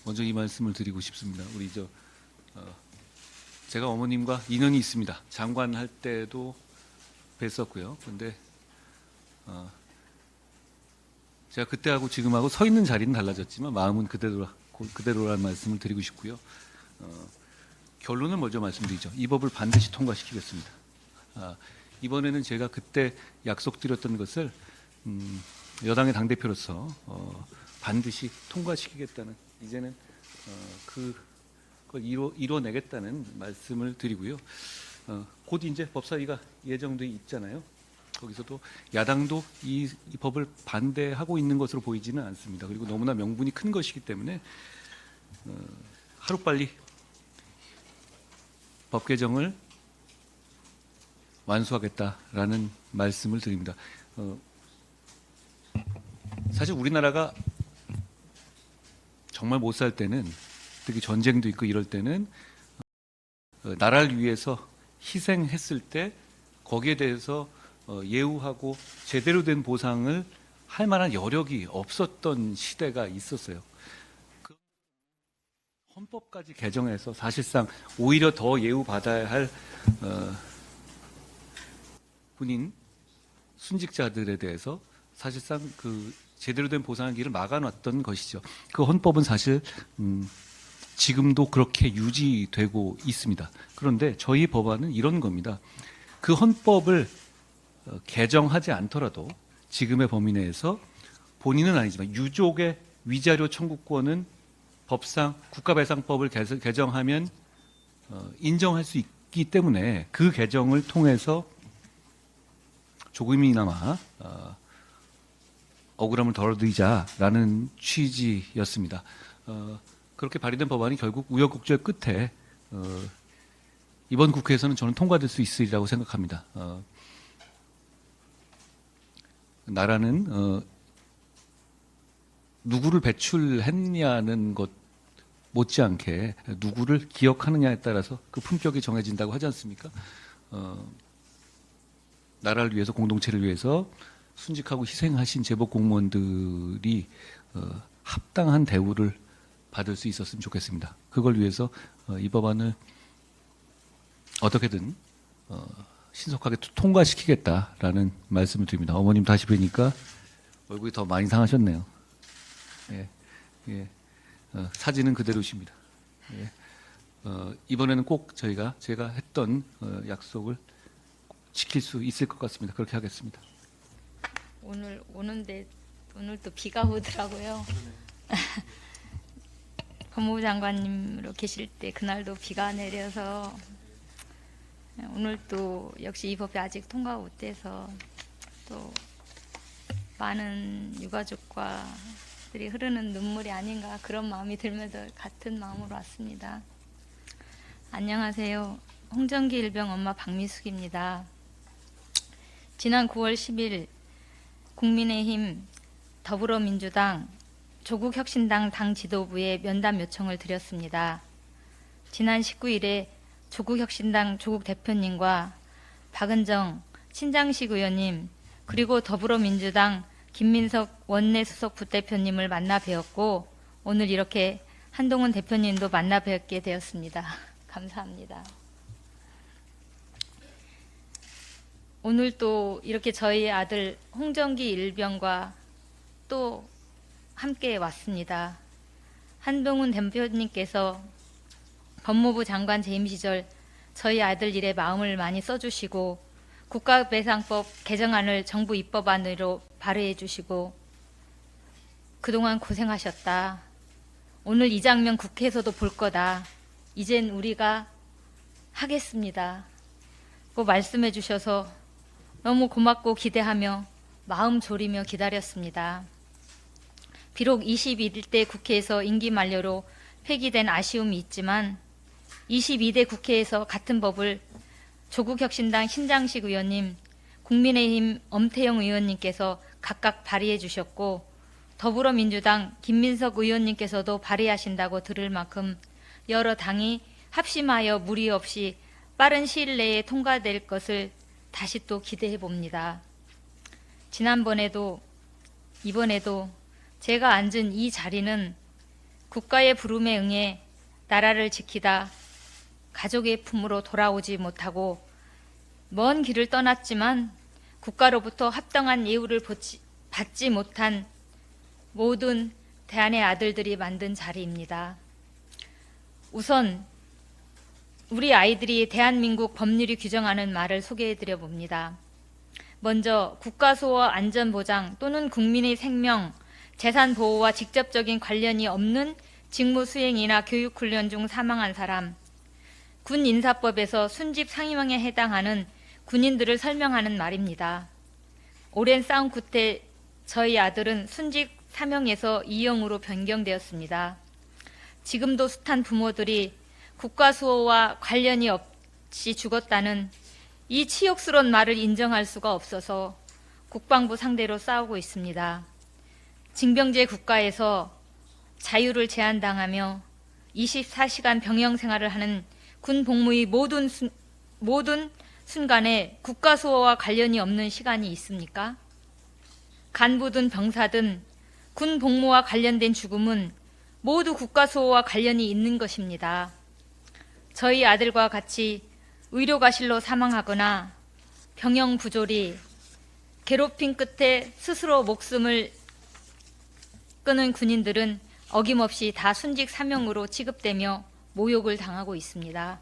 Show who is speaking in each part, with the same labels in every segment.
Speaker 1: 먼저 이 말씀을 드리고 싶습니다. 제가 어머님과 인연이 있습니다. 장관 할 때도 뵀었고요. 근데 제가 그때하고 지금하고 서 있는 자리는 달라졌지만 마음은 그대로라는 말씀을 드리고 싶고요. 결론을 먼저 말씀드리죠. 이 법을 반드시 통과시키겠습니다. 이번에는 제가 그때 약속드렸던 것을 여당의 당대표로서 반드시 통과시키겠다는, 이제는 그걸 이뤄내겠다는 말씀을 드리고요. 곧 이제 법사위가 예정돼 있잖아요. 거기서도 야당도 이 법을 반대하고 있는 것으로 보이지는 않습니다. 그리고 너무나 명분이 큰 것이기 때문에 하루빨리 법 개정을 완수하겠다라는 말씀을 드립니다. 사실 우리나라가 정말 못 살 때는, 특히 전쟁도 있고 이럴 때는 나라를 위해서 희생했을 때 거기에 대해서 예우하고 제대로 된 보상을 할 만한 여력이 없었던 시대가 있었어요. 그 헌법까지 개정해서 사실상 오히려 더 예우받아야 할 군인 순직자들에 대해서 사실상 그 제대로 된 보상의 길을 막아놨던 것이죠. 그 헌법은 사실 지금도 그렇게 유지되고 있습니다. 그런데 저희 법안은 이런 겁니다. 그 헌법을 개정하지 않더라도 지금의 범위 내에서 본인은 아니지만 유족의 위자료 청구권은 법상 국가배상법을 개정하면 인정할 수 있기 때문에 그 개정을 통해서 조금이나마 억울함을 덜어드리자라는 취지였습니다. 그렇게 발의된 법안이 결국 우여곡절 끝에 이번 국회에서는 저는 통과될 수 있으리라고 생각합니다. 나라는 누구를 배출했냐는 것 못지않게 누구를 기억하느냐에 따라서 그 품격이 정해진다고 하지 않습니까? 나라를 위해서, 공동체를 위해서 순직하고 희생하신 제복 공무원들이 합당한 대우를 받을 수 있었으면 좋겠습니다. 그걸 위해서 이 법안을 어떻게든 신속하게 통과시키겠다라는 말씀을 드립니다. 어머님 다시 뵈니까 얼굴이 더 많이 상하셨네요. 예, 예. 사진은 그대로십니다. 예. 이번에는 꼭 제가 했던 약속을 지킬 수 있을 것 같습니다. 그렇게 하겠습니다.
Speaker 2: 오늘 오는데 오늘 또 비가 오더라고요. 법무부 장관님으로 계실 때 그날도 비가 내려서 오늘 또 역시 이 법이 아직 통과 못돼서 또 많은 유가족과들이 흐르는 눈물이 아닌가 그런 마음이 들면서 같은 마음으로 왔습니다. 안녕하세요. 홍정기 일병 엄마 박미숙입니다. 지난 9월 10일 국민의힘, 더불어민주당, 조국혁신당 당 지도부에 면담 요청을 드렸습니다. 지난 19일에 조국혁신당 조국 대표님과 박은정 신장식 의원님 그리고 더불어민주당 김민석 원내 수석 부대표님을 만나 뵈었고 오늘 이렇게 한동훈 대표님도 만나 뵙게 되었습니다. 감사합니다. 오늘 또 이렇게 저희 아들 홍정기 일병과 또 함께 왔습니다. 한동훈 대표님께서 법무부 장관 재임 시절 저희 아들 일에 마음을 많이 써주시고 국가배상법 개정안을 정부 입법안으로 발의해 주시고 그동안 고생하셨다. 오늘 이 장면 국회에서도 볼 거다. 이젠 우리가 하겠습니다. 고 말씀해 주셔서 너무 고맙고 기대하며 마음 졸이며 기다렸습니다. 비록 21대 국회에서 임기 만료로 폐기된 아쉬움이 있지만 22대 국회에서 같은 법을 조국혁신당 신장식 의원님, 국민의힘 엄태영 의원님께서 각각 발의해 주셨고 더불어민주당 김민석 의원님께서도 발의하신다고 들을 만큼 여러 당이 합심하여 무리 없이 빠른 시일 내에 통과될 것을 다시 또 기대해 봅니다. 지난번에도 이번에도 제가 앉은 이 자리는 국가의 부름에 응해 나라를 지키다 가족의 품으로 돌아오지 못하고 먼 길을 떠났지만 국가로부터 합당한 예우를 받지 못한 모든 대한의 아들들이 만든 자리입니다. 우선 우리 아이들이 대한민국 법률이 규정하는 말을 소개해드려 봅니다. 먼저 국가수호 안전보장 또는 국민의 생명, 재산 보호와 직접적인 관련이 없는 직무 수행이나 교육훈련 중 사망한 사람, 군인사법에서 순직 상임형에 해당하는 군인들을 설명하는 말입니다. 오랜 싸움 끝에 저희 아들은 순직 3형에서 2형으로 변경되었습니다. 지금도 숱한 부모들이 국가수호와 관련이 없이 죽었다는 이 치욕스러운 말을 인정할 수가 없어서 국방부 상대로 싸우고 있습니다. 징병제 국가에서 자유를 제한당하며 24시간 병영 생활을 하는 군 복무의 모든 순간에 국가수호와 관련이 없는 시간이 있습니까? 간부든 병사든 군 복무와 관련된 죽음은 모두 국가수호와 관련이 있는 것입니다. 저희 아들과 같이 의료과실로 사망하거나 병영 부조리, 괴롭힘 끝에 스스로 목숨을 끊은 군인들은 어김없이 다 순직 사명으로 취급되며 모욕을 당하고 있습니다.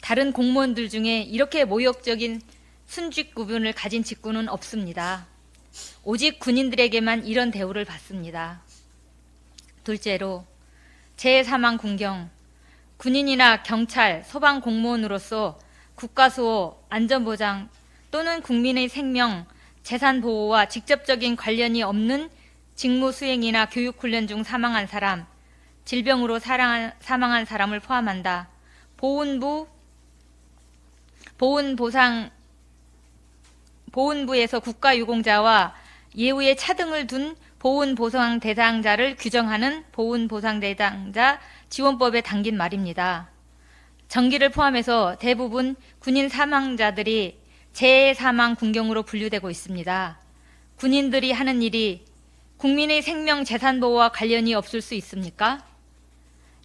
Speaker 2: 다른 공무원들 중에 이렇게 모욕적인 순직 구분을 가진 직군은 없습니다. 오직 군인들에게만 이런 대우를 받습니다. 둘째로 재사망 군경, 군인이나 경찰, 소방 공무원으로서 국가수호, 안전보장 또는 국민의 생명, 재산 보호와 직접적인 관련이 없는 직무 수행이나 교육훈련 중 사망한 사람, 질병으로 사망한 사람을 포함한다. 보훈부에서 국가유공자와 예우에 차등을 둔 보훈보상 대상자를 규정하는 보훈보상 대상자 지원법에 담긴 말입니다. 정기를 포함해서 대부분 군인 사망자들이 재사망 군경으로 분류되고 있습니다. 군인들이 하는 일이 국민의 생명 재산 보호와 관련이 없을 수 있습니까?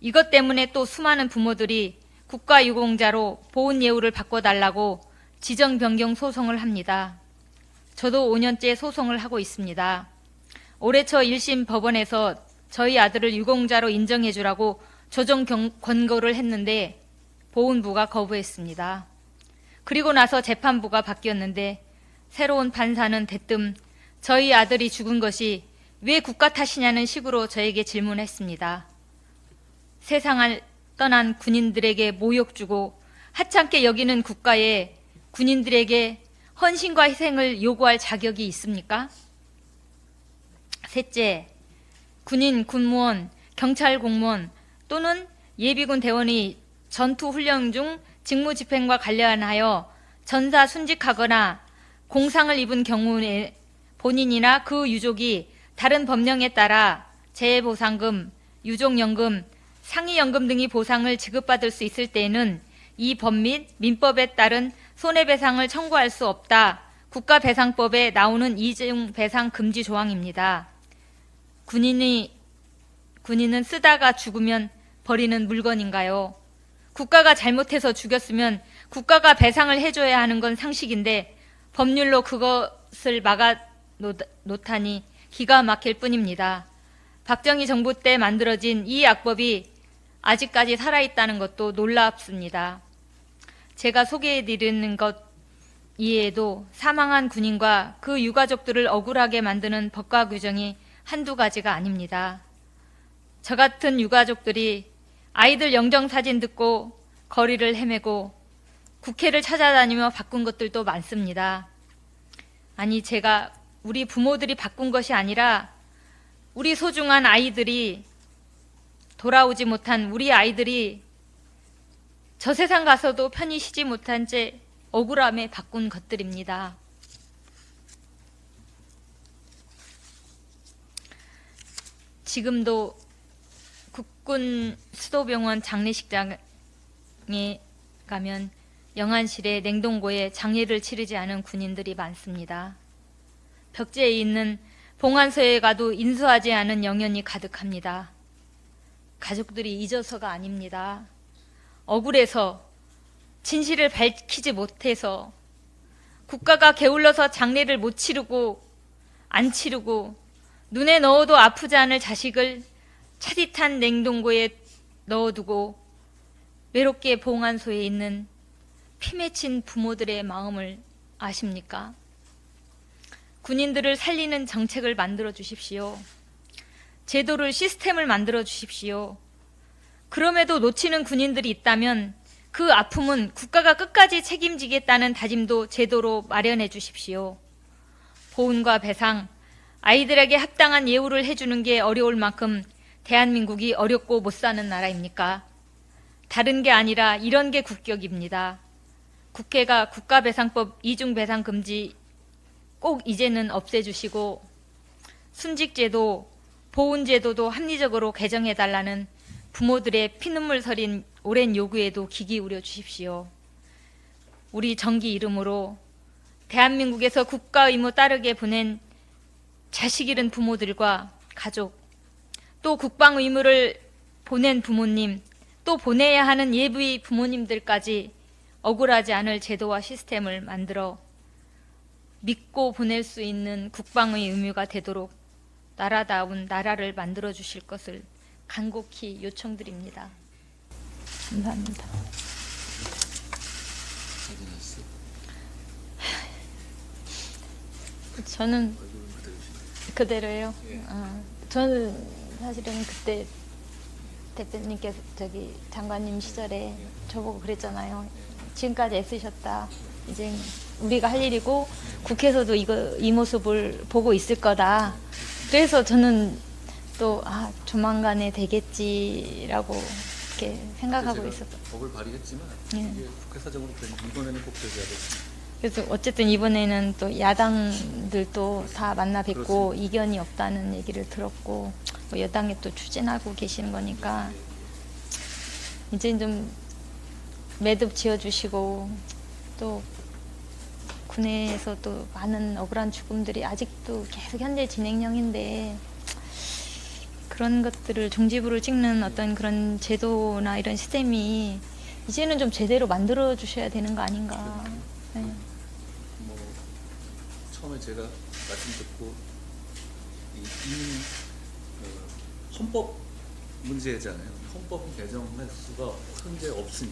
Speaker 2: 이것 때문에 또 수많은 부모들이 국가유공자로 보훈 예우를 바꿔달라고 지정 변경 소송을 합니다. 저도 5년째 소송을 하고 있습니다. 올해 초 1심 법원에서 저희 아들을 유공자로 인정해주라고 조정 권고를 했는데 보훈부가 거부했습니다. 그리고 나서 재판부가 바뀌었는데 새로운 판사는 대뜸 저희 아들이 죽은 것이 왜 국가 탓이냐는 식으로 저에게 질문했습니다. 세상을 떠난 군인들에게 모욕 주고 하찮게 여기는 국가에 군인들에게 헌신과 희생을 요구할 자격이 있습니까? 셋째, 군인, 군무원, 경찰 공무원 또는 예비군 대원이 전투훈련 중 직무집행과 관련하여 전사 순직하거나 공상을 입은 경우에 본인이나 그 유족이 다른 법령에 따라 재해보상금, 유족연금, 상해연금 등의 보상을 지급받을 수 있을 때에는 이 법 및 민법에 따른 손해배상을 청구할 수 없다. 국가배상법에 나오는 이중 배상 금지 조항입니다. 군인은 쓰다가 죽으면 버리는 물건인가요? 국가가 잘못해서 죽였으면 국가가 배상을 해줘야 하는 건 상식인데 법률로 그것을 막아 놓다니 기가 막힐 뿐입니다. 박정희 정부 때 만들어진 이 악법이 아직까지 살아있다는 것도 놀랍습니다. 제가 소개해드리는 것 이외에도 사망한 군인과 그 유가족들을 억울하게 만드는 법과 규정이 한두 가지가 아닙니다. 저 같은 유가족들이 아이들 영정사진 듣고 거리를 헤매고 국회를 찾아다니며 바꾼 것들도 많습니다. 아니, 제가 우리 부모들이 바꾼 것이 아니라 우리 소중한 아이들이 돌아오지 못한 우리 아이들이 저 세상 가서도 편히 쉬지 못한 채 억울함에 바꾼 것들입니다. 지금도 국군 수도병원 장례식장에 가면 영안실에 냉동고에 장례를 치르지 않은 군인들이 많습니다. 벽지에 있는 봉안소에 가도 인수하지 않은 영연이 가득합니다. 가족들이 잊어서가 아닙니다. 억울해서, 진실을 밝히지 못해서, 국가가 게을러서 장례를 못 치르고 안 치르고 눈에 넣어도 아프지 않을 자식을 차디탄 냉동고에 넣어두고 외롭게 봉안소에 있는 피 맺힌 부모들의 마음을 아십니까? 군인들을 살리는 정책을 만들어 주십시오. 제도를, 시스템을 만들어 주십시오. 그럼에도 놓치는 군인들이 있다면 그 아픔은 국가가 끝까지 책임지겠다는 다짐도 제도로 마련해 주십시오. 보훈과 배상, 아이들에게 합당한 예우를 해주는 게 어려울 만큼 대한민국이 어렵고 못 사는 나라입니까? 다른 게 아니라 이런 게 국격입니다. 국회가 국가배상법 이중배상 금지 꼭 이제는 없애주시고 순직제도, 보훈제도도 합리적으로 개정해달라는 부모들의 피눈물 서린 오랜 요구에도 귀 기울여 주십시오. 우리 정기 이름으로 대한민국에서 국가 의무 따르게 보낸 자식 잃은 부모들과 가족, 또 국방 의무를 보낸 부모님, 또 보내야 하는 예비 부모님들까지 억울하지 않을 제도와 시스템을 만들어 믿고 보낼 수 있는 국방의 의무가 되도록 나라다운 나라를 만들어 주실 것을 간곡히 요청드립니다. 감사합니다. 저는 그대로요. 저는 사실은 그때 대표님께서 장관님 시절에 저보고 그랬잖아요. 지금까지 애쓰셨다. 이제 우리가 할 일이고 국회에서도 이 모습을 보고 있을 거다. 그래서 저는 또 조만간에 되겠지라고 이렇게 생각하고 있었어요.
Speaker 1: 법을 발의했지만
Speaker 2: 예.
Speaker 1: 이게 국회 사정으로 되면 이번에는 꼭 되져야겠습니다.
Speaker 2: 그래서 어쨌든 이번에는 또 야당들도 다 만나 뵙고
Speaker 1: 그렇습니다.
Speaker 2: 이견이 없다는 얘기를 들었고 뭐 여당에 또 추진하고 계시는 거니까 이제 좀 매듭 지어주시고 또 군에서 또 많은 억울한 죽음들이 아직도 계속 현재 진행형인데 그런 것들을 종지부를 찍는 어떤 그런 제도나 이런 시스템이 이제는 좀 제대로 만들어 주셔야 되는 거 아닌가. 네.
Speaker 1: 뭐 처음에 제가 말씀 듣고 이미 헌법 문제잖아요. 헌법은 개정할 수가 현재 없으니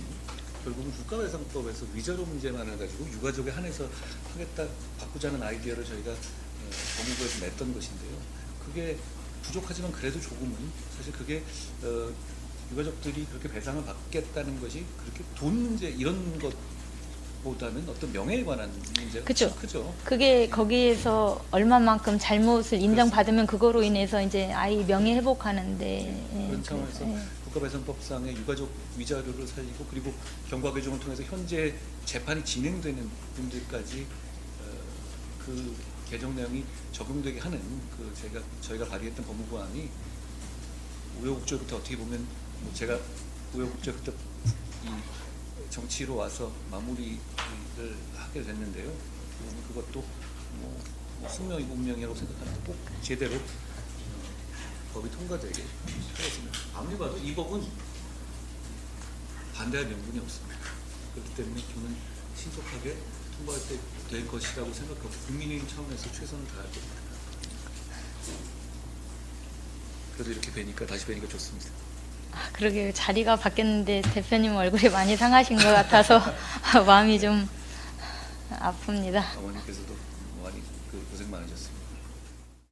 Speaker 1: 결국은 국가배상법에서 위자료 문제만 해가지고 유가족에 한해서 하겠다 바꾸자는 아이디어를 저희가 법무부에서 냈던 것인데요. 그게 부족하지만 그래도 조금은 사실 그게 유가족들이 그렇게 배상을 받겠다는 것이 그렇게 돈 문제 이런 것보다는 어떤 명예에 관한 문제가
Speaker 2: 그쵸.
Speaker 1: 크죠.
Speaker 2: 그게 거기에서 얼마만큼 잘못을 인정받으면 그거로 인해서 이제 아이 명예 회복하는데
Speaker 1: 그런 차원에서 국가배상법상의 유가족 위자료를 살리고 그리고 경과 개정을 통해서 현재 재판이 진행되는 분들까지 그 개정 내용이 적용되게 하는 저희가 발의했던 법무부안이 우여곡절부터 어떻게 보면 제가 우여곡절 끝에 이 정치로 와서 마무리를 하게 됐는데요. 그것도 숙명이고 운명이라고 생각하는데 꼭 제대로 법이 통과되게 하겠습니다. 아무리 봐도 이 법은 반대할 명분이 없습니다. 그렇기 때문에 저는 신속하게 통과될 것이라고 생각하고 국민의힘 차원에서 최선을 다할 겁니다. 그래도 이렇게 다시 뵈니까 좋습니다.
Speaker 2: 그러게 자리가 바뀌었는데 대표님 얼굴이 많이 상하신 것 같아서 마음이 좀 아픕니다.
Speaker 1: 어머니께서도 많이 고생 많으셨습니다.